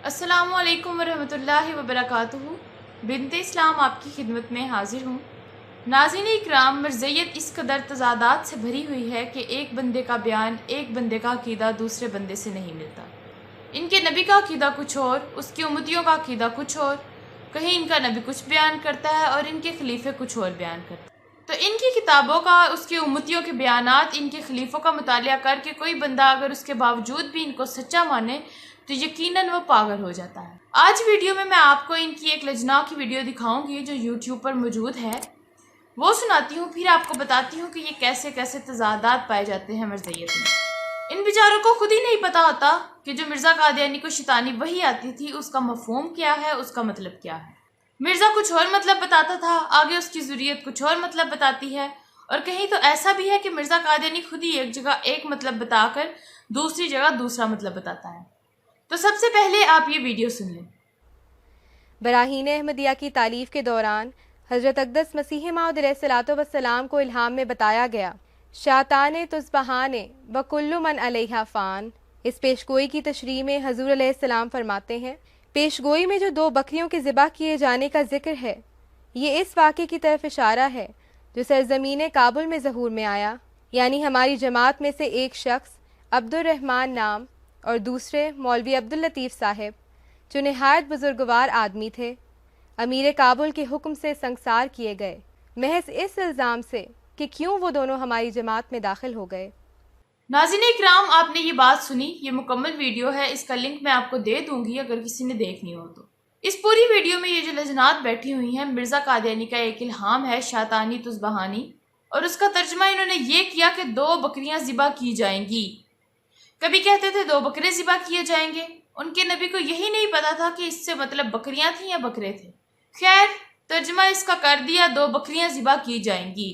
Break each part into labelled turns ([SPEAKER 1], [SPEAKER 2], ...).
[SPEAKER 1] السلام علیکم ورحمۃ اللہ وبرکاتہ۔ بنت اسلام آپ کی خدمت میں حاضر ہوں۔ ناظرین اکرام، مرزیت اس قدر تضادات سے بھری ہوئی ہے کہ ایک بندے کا بیان، ایک بندے کا عقیدہ دوسرے بندے سے نہیں ملتا۔ ان کے نبی کا عقیدہ کچھ اور، اس کی امتیوں کا عقیدہ کچھ اور، کہیں ان کا نبی کچھ بیان کرتا ہے اور ان کے خلیفے کچھ اور بیان کرتے ہیں۔ تو ان کی کتابوں کا، اس کی امتیوں کے بیانات، ان کے خلیفوں کا مطالعہ کر کے کوئی بندہ اگر اس کے باوجود بھی ان کو سچا مانے تو یقیناً وہ پاگل ہو جاتا ہے۔ آج ویڈیو میں آپ کو ان کی ایک لجنا کی ویڈیو دکھاؤں گی جو یوٹیوب پر موجود ہے، وہ سناتی ہوں، پھر آپ کو بتاتی ہوں کہ یہ کیسے کیسے تضادات پائے جاتے ہیں مرزیت میں۔ ان بیچاروں کو خود ہی نہیں پتا ہوتا کہ جو مرزا قادیانی کو شیطانی وحی آتی تھی اس کا مفہوم کیا ہے، اس کا مطلب کیا ہے۔ مرزا کچھ اور مطلب بتاتا تھا، آگے اس کی ذریت کچھ اور مطلب بتاتی ہے، اور کہیں تو ایسا بھی ہے کہ مرزا قادیانی خود ہی ایک جگہ ایک مطلب بتا کر دوسری جگہ دوسرا مطلب بتاتا ہے۔ تو سب سے پہلے آپ یہ ویڈیو سن لیں۔
[SPEAKER 2] براہین احمدیہ کی تالیف کے دوران حضرت اقدس مسیح موعود علیہ الصلوۃ والسلام کو الہام میں بتایا گیا شاطان تصبحان وکل من علیہا فان۔ اس پیشگوئی کی تشریح میں حضور علیہ السلام فرماتے ہیں، پیشگوئی میں جو 2 بکریوں کے ذبح کیے جانے کا ذکر ہے، یہ اس واقعے کی طرف اشارہ ہے جو سرزمین کابل میں ظہور میں آیا، یعنی ہماری جماعت میں سے ایک شخص عبد الرحمن نام اور دوسرے مولوی عبداللطیف صاحب جو نہایت بزرگوار آدمی تھے، امیر کابل کے حکم سے سنگسار کیے گئے، محض اس الزام سے کہ کیوں وہ دونوں ہماری جماعت میں داخل ہو گئے۔
[SPEAKER 1] ناظرین اکرام، آپ نے یہ بات سنی، یہ مکمل ویڈیو ہے، اس کا لنک میں آپ کو دے دوں گی اگر کسی نے دیکھنی ہو تو۔ اس پوری ویڈیو میں یہ جو لجنات بیٹھی ہوئی ہیں، مرزا قادیانی کا ایک الہام ہے شاطانی تصبحانی، اور اس کا ترجمہ انہوں نے یہ کیا کہ 2 بکریاں ذبح کی جائیں گی۔ کبھی کہتے تھے 2 بکرے ذبح کیے جائیں گے، ان کے نبی کو یہی نہیں پتا تھا کہ اس سے مطلب بکریاں تھیں یا بکرے تھے۔ خیر، ترجمہ اس کا کر دیا 2 بکریاں ذبح کی جائیں گی۔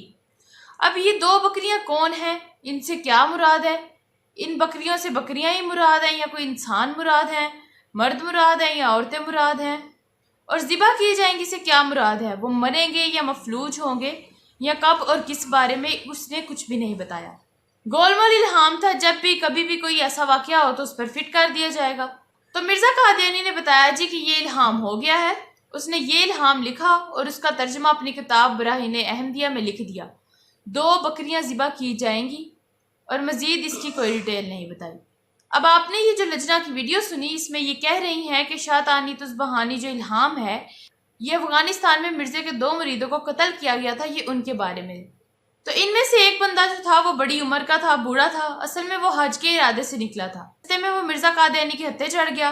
[SPEAKER 1] اب یہ 2 بکریاں کون ہیں، ان سے کیا مراد ہے؟ ان بکریوں سے بکریاں ہی مراد ہیں یا کوئی انسان مراد ہیں، مرد مراد ہیں یا عورتیں مراد ہیں؟ اور ذبح کی جائیں گی سے کیا مراد ہے؟ وہ مریں گے یا مفلوج ہوں گے یا کب اور کس بارے میں اس نے کچھ بھی نہیں بتایا۔ گول مول الہام تھا، جب بھی کبھی بھی کوئی ایسا واقعہ ہو تو اس پر فٹ کر دیا جائے گا۔ تو مرزا قادیانی نے بتایا جی کہ یہ الہام ہو گیا ہے، اس نے یہ الہام لکھا اور اس کا ترجمہ اپنی کتاب براہین احمدیہ میں لکھ دیا، 2 بکریاں ذبح کی جائیں گی، اور مزید اس کی کوئی ڈیٹیل نہیں بتائی۔ اب آپ نے یہ جو لجنا کی ویڈیو سنی، اس میں یہ کہہ رہی ہیں کہ شاطانی تصبحانی جو الہام ہے، یہ افغانستان میں مرزے کے 2 مریدوں کو قتل کیا گیا تھا، یہ ان کے بارے میں۔ تو ان میں سے ایک بندہ جو تھا وہ بڑی عمر کا تھا، بوڑھا تھا، اصل میں وہ حج کے ارادے سے نکلا تھا۔ راستے میں وہ مرزا قادیانی کے ہتھے چڑھ گیا،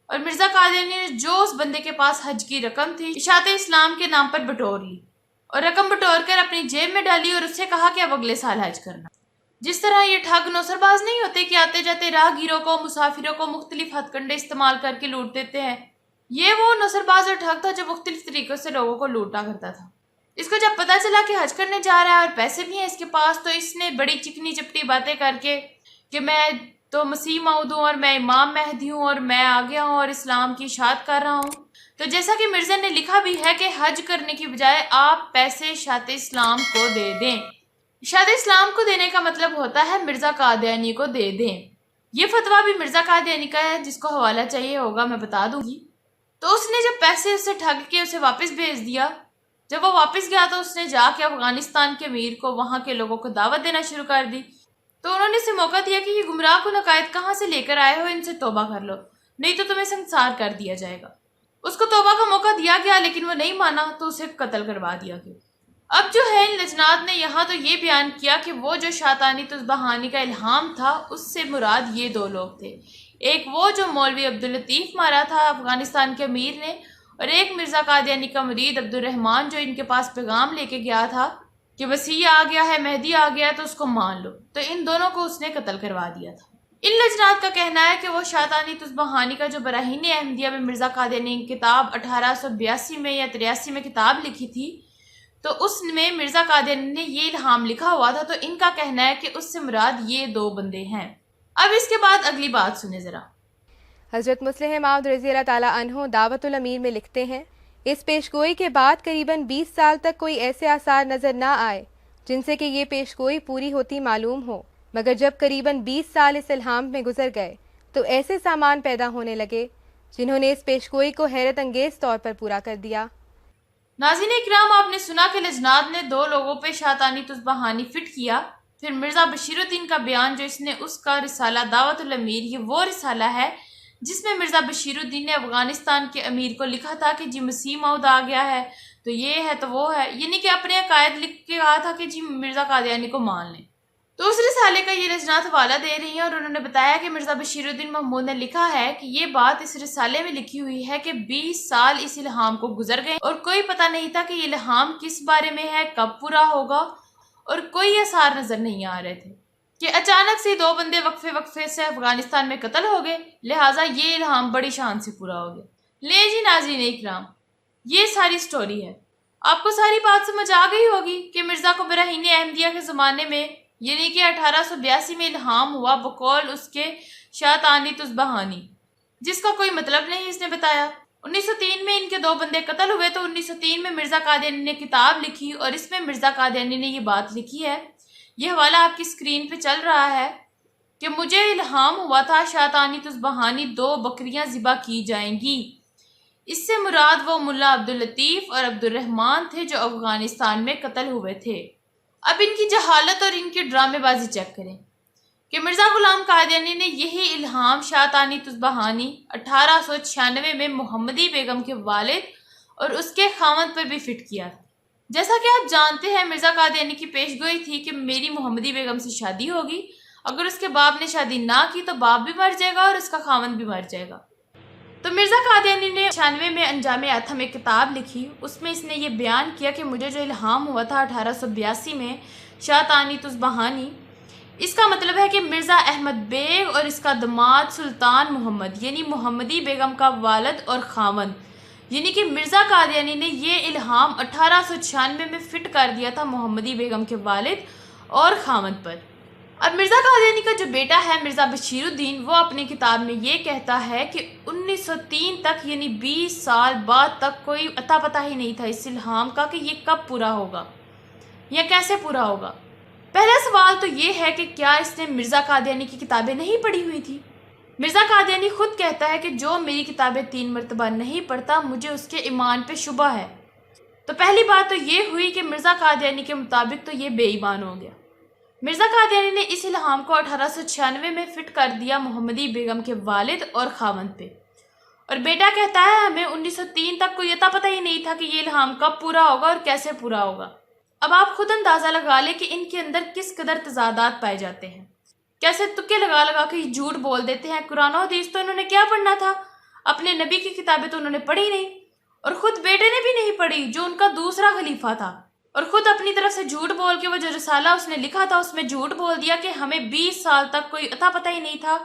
[SPEAKER 1] اور مرزا قادیانی نے جو اس بندے کے پاس حج کی رقم تھی اشاعت اسلام کے نام پر بٹور لی، اور رقم بٹور کر اپنی جیب میں ڈالی اور اس سے کہا کہ اب اگلے سال حج کرنا۔ جس طرح یہ ٹھگ نوسر باز نہیں ہوتے کہ آتے جاتے راہ گیروں کو، مسافروں کو مختلف ہتھ کنڈے استعمال کر کے لوٹ دیتے ہیں، یہ وہ نوسر باز اور ٹھگ تھا جو مختلف طریقوں سے لوگوں کو لوٹا کرتا تھا۔ اس کو جب پتا چلا کہ حج کرنے جا رہا ہے اور پیسے بھی ہیں اس کے پاس، تو اس نے بڑی چکنی چپٹی باتیں کر کے کہ میں تو مسیح موعود ہوں اور میں امام مہدی ہوں اور میں آ گیا ہوں اور اسلام کی اشاعت کر رہا ہوں۔ تو جیسا کہ مرزا نے لکھا بھی ہے کہ حج کرنے کی بجائے آپ پیسے اشاعت اسلام کو دے دیں۔ اشاعت اسلام کو دینے کا مطلب ہوتا ہے مرزا قادیانی کو دے دیں۔ یہ فتویٰ بھی مرزا قادیانی کا ہے، جس کو حوالہ چاہیے ہوگا میں بتا دوں گی۔ تو اس نے جب پیسے اس سے ٹھگ کے اسے واپس بھیج دیا، جب وہ واپس گیا تو اس نے جا کے افغانستان کے امیر کو، وہاں کے لوگوں کو دعوت دینا شروع کر دی۔ تو انہوں نے اسے موقع دیا کہ یہ گمراہ کن عقائد کہاں سے لے کر آئے ہو، ان سے توبہ کر لو، نہیں تو تمہیں سنسار کر دیا جائے گا۔ اس کو توبہ کا موقع دیا گیا لیکن وہ نہیں مانا تو اسے قتل کروا دیا گیا۔ اب جو ہے ان لجنات نے یہاں تو یہ بیان کیا کہ وہ جو شاطانی تصبحانی کا الہام تھا اس سے مراد یہ 2 لوگ تھے، ایک وہ جو مولوی عبداللطیف مارا تھا افغانستان کے امیر نے، اور ایک مرزا قادیانی کا مرید عبد الرحمن جو ان کے پاس پیغام لے کے گیا تھا کہ مسیح آ گیا ہے، مہدی آ گیا ہے تو اس کو مان لو، تو ان دونوں کو اس نے قتل کروا دیا تھا۔ ان لجنات کا کہنا ہے کہ وہ شاطانی تصبحانی کا جو براہین احمدیہ میں مرزا قادیانی نے کتاب 1882 میں یا 83 میں کتاب لکھی تھی، تو اس میں مرزا قادیانی نے یہ الہام لکھا ہوا تھا، تو ان کا کہنا ہے کہ اس سے مراد یہ 2 بندے ہیں۔ اب اس کے بعد اگلی بات سنیں ذرا۔
[SPEAKER 2] حضرت مسلح موعود رضی اللہ تعالیٰ عنہ دعوت الامیر میں لکھتے ہیں، اس پیشگوئی کے بعد قریباً 20 سال تک کوئی ایسے آثار نظر نہ آئے جن سے کہ یہ پیشگوئی پوری ہوتی معلوم ہو، مگر جب قریباً 20 سال اس الہام میں گزر گئے تو ایسے سامان پیدا ہونے لگے जिन्होंने इस पेशगोई को हैरत अंगेज तौर पर पूरा कर दिया।
[SPEAKER 1] नाज़रीन इकराम, आपने सुना कि लजनात ने 2 लोगों पे शातानी तुस्बहानी फिट किया। फिर मिर्ज़ा बशीरुद्दीन का बयान जो इसने उसका रिसाला दावतुल अमीर, ये वो रिसाला है जिसमें मिर्ज़ा बशीरुद्दीन ने अफ़गानिस्तान के अमीर को लिखा था कि जी मसीह मौद आ गया है, तो ये है तो वो है, यानी कि अपने अकायद लिख के कहा था कि जी मिर्ज़ा कादियानी को मान लें। तो उस रिसाले का ये लजनात हवाला दे रही हैं और उन्होंने बताया कि मिर्ज़ा बशीरुद्दीन महमूद ने लिखा है कि ये बात इस रिसाले में लिखी हुई है कि 20 साल इस इल्हाम को गुजर गए और कोई पता नहीं था कि ये इल्हाम किस बारे में है, कब पूरा होगा, और कोई आसार नज़र नहीं आ रहे थे कि अचानक से 2 बंदे वक्फे से अफगानिस्तान में कत्ल हो गए, लिहाजा ये इल्हाम बड़ी शान से पूरा हो गया। ले जी नाज़रीन इकराम, ये सारी स्टोरी है। आपको सारी बात समझ आ गई होगी कि मिर्ज़ा को बराहीन अहमदिया के ज़माने में यानी कि 1882 में इल्हाम हुआ बकौल उसके शातानी तुस्बहानी, जिसका कोई मतलब नहीं इसने बताया। 1903 में इनके 2 बंदे कत्ल हुए तो 1903 में मिर्ज़ा कादियानी ने किताब लिखी और इसमें मिर्ज़ा कादियानी ने ये बात लिखी है, ये हवाला आपकी स्क्रीन पे चल रहा है कि मुझे इल्हाम हुआ था शातानी तुस्बहानी 2 बकरियां ज़िबा की जाएंगी। इससे मुराद वो मुल्ला अब्दुल लतीफ़ और अब्दुल रहमान थे जो अफगानिस्तान में कत्ल हुए थे। अब इनकी जहालत और इनकी ड्रामेबाजी चेक करें कि मिर्ज़ा गुलाम कादियानी ने यही इल्हाम शातानी तुस्बहानी 1896 में मोहम्मदी बेगम के वालिद और उसके खामद पर भी फिट किया था। जैसा कि आप जानते हैं मिर्ज़ा कादियानी की पेशगोई थी कि मेरी मोहम्मदी बेगम से शादी होगी, अगर उसके बाप ने शादी ना की तो बाप भी मर जाएगा और उसका खामद भी मर जाएगा। तो मिर्ज़ा कादियानी ने 96 में अंजाम आथम एक किताब लिखी, उसमें इसने ये बयान किया कि मुझे जो इल्हाम हुआ था 1882 में शातानी तुस्बहानी, इसका मतलब है कि मिर्ज़ा अहमद बेग और इसका दमाद सुल्तान मोहम्मद यानी मोहम्मदी बेगम का वालिद और खामद यानी कि मिर्ज़ा कादियानी ने ये इल्हाम 1896 में फिट कर दिया था मोहम्मदी बेगम के वालिद और खामद पर। अब मिर्ज़ा कादियानी का जो बेटा है मिर्ज़ा बशीरुद्दीन, वो अपनी किताब में ये कहता है कि 1903 तक यानी 20 साल बाद तक कोई अता पता ही नहीं था इस इल्हाम का कि ये कब पूरा होगा या कैसे पूरा होगा। पहला सवाल तो ये है कि क्या इसने मिर्ज़ा कादियानी की किताबें नहीं पढ़ी हुई थी? मिर्ज़ा कादियानी खुद कहता है कि जो मेरी किताबें 3 मरतबा नहीं पढ़ता मुझे उसके ईमान पे शुबा है। तो पहली बात तो ये हुई कि मिर्ज़ा कादियानी के मुताबिक तो ये बेईमान हो गया। मिर्ज़ा कादियानी ने इस इल्हाम को 1896 में फिट कर दिया मोहम्मदी बेगम के वालिद और खामद पे, और बेटा कहता है हमें 1903 तक कोई अता पता ही नहीं था कि ये इल्हाम कब पूरा होगा और कैसे पूरा होगा। अब आप खुद अंदाज़ा लगा लें कि इनके अंदर किस कदर तजादात पाए जाते हैं, कैसे तुक्के लगा लगा के झूठ बोल देते हैं। कुरान और हदीस तो इन्होंने क्या पढ़ना था, अपने नबी की किताबें तो उन्होंने पढ़ी नहीं, और ख़ुद बेटे ने भी नहीं पढ़ी जो उनका दूसरा खलीफा था, और ख़ुद अपनी तरफ से झूठ बोल के वो जो रिसाला उसने लिखा था उसमें झूठ बोल दिया कि हमें 20 साल तक कोई अता पता ही नहीं था,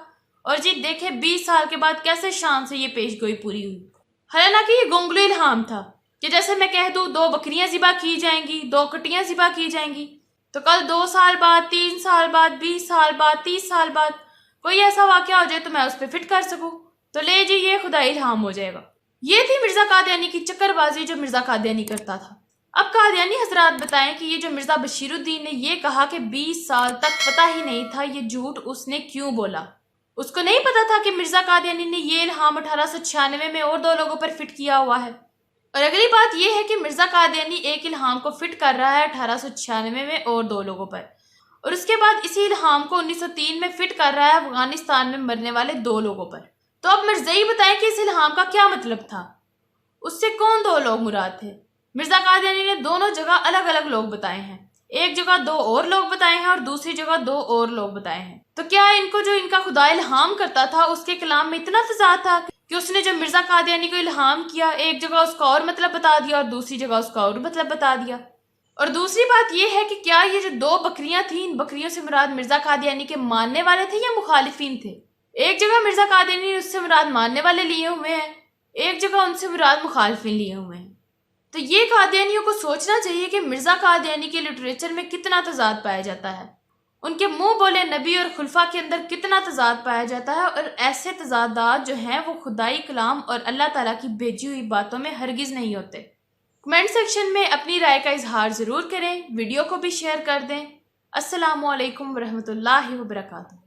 [SPEAKER 1] और जी देखे 20 साल के बाद कैसे शान से ये पेशगोई पूरी हुई। हालांकि ये गोंगलू इल्हाम था कि जैसे मैं कह दूँ 2 बकरियां ज़िबा की जाएंगी, 2 कटियां ज़िबा की जाएंगी, तो कल 2 साल बाद, 3 साल बाद, 20 साल बाद, 30 साल बाद कोई ऐसा वाक़या हो जाए तो मैं उस पर फिट कर सकूँ, तो ले जी ये खुदा इल्हाम हो जाएगा। ये थी मिर्ज़ा कादियानी की चक्करबाजी जो मिर्ज़ा कादियानी करता था। अब कादियानी हजरात बताएं कि ये जो मिर्ज़ा बशीरुद्दीन ने ये कहा कि 20 साल तक पता ही नहीं था, ये झूठ उसने क्यों बोला? उसको नहीं पता था कि मिर्ज़ा कादियानी ने ये इल्हाम 1896 में और 2 लोगों पर फिट किया हुआ है। और अगली बात यह है कि मिर्ज़ा कादियानी एक इल्हाम को फिट कर रहा है 1896 में और 2 लोगों पर, और उसके बाद इसी इल्हाम को 1903 में फिट कर रहा है अफगानिस्तान में मरने वाले 2 लोगों पर। तो अब मिर्ज़ा बताएं कि इस इल्हाम का क्या मतलब था, उससे कौन 2 लोग मुराद थे? मिर्ज़ा कादियानी ने दोनों जगह अलग अलग लोग बताए हैं, एक जगह 2 और लोग बताए हैं और दूसरी जगह 2 और लोग बताए हैं। तो क्या इनको जो इनका खुदा इल्हाम करता था उसके कलाम में इतना तजाद था कि उसने जो मिर्ज़ा कादियानी को इल्हाम किया एक जगह उसका और मतलब बता दिया और दूसरी जगह उसका और मतलब बता दिया? और दूसरी बात यह है कि क्या ये जो 2 बकरियां थी, इन बकरियों से मुराद मिर्ज़ा कादियानी के मानने वाले थे या मुखालिफिन थे? एक जगह मिर्ज़ा कादियानी ने उससे मुराद मानने वाले लिए हुए हैं, एक जगह उनसे मुराद मुखालिफिन लिए हुए हैं। तो ये कादियानियों को सोचना चाहिए कि मिर्ज़ा कादियानी के लिटरेचर में कितना तजाद पाया जाता है, उनके मुंह बोले नबी और खुलफा के अंदर कितना तजाद पाया जाता है, और ऐसे तजादात जो हैं वो खुदाई कलाम और अल्लाह ताला की भेजी हुई बातों में हरगिज़ नहीं होते। कमेंट सेक्शन में अपनी राय का इजहार ज़रूर करें, वीडियो को भी शेयर कर दें। अस्सलामु अलैकुम वरहमतुल्लाहि वबरकातुहू।